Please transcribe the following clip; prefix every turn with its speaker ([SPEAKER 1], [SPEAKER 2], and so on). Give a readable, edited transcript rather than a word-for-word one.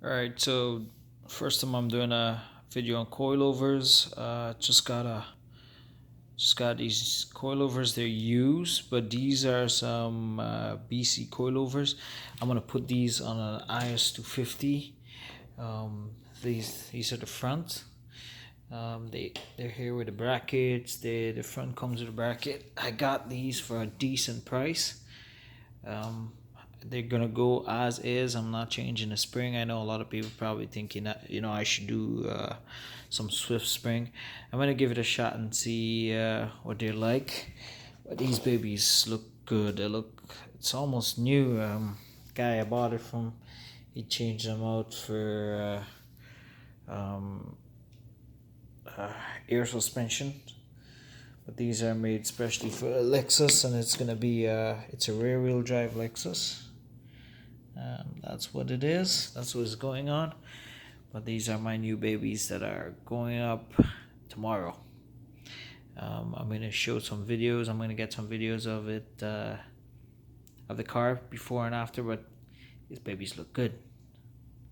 [SPEAKER 1] Alright, so first time I'm doing a video on coilovers. Just got these coilovers. They're used, but these are some BC coilovers. I'm gonna put these on an IS250. These are the front. They're here with the brackets. The front comes with a bracket. I got these for a decent price. Um, they're gonna go as is. I'm not changing the spring. I know a lot of people probably thinking that I should do some Swift spring. I'm gonna give it a shot and see what they're like. But these babies look good. It's almost new. Guy I bought it from, he changed them out for air suspension. But these are made specially for Lexus, and it's gonna be it's a rear wheel drive Lexus. That's what it is. That's what's going on. But these are my new babies that are going up tomorrow. I'm gonna show some videos. I'm gonna get some videos of it, of the car before and after. But these babies look good.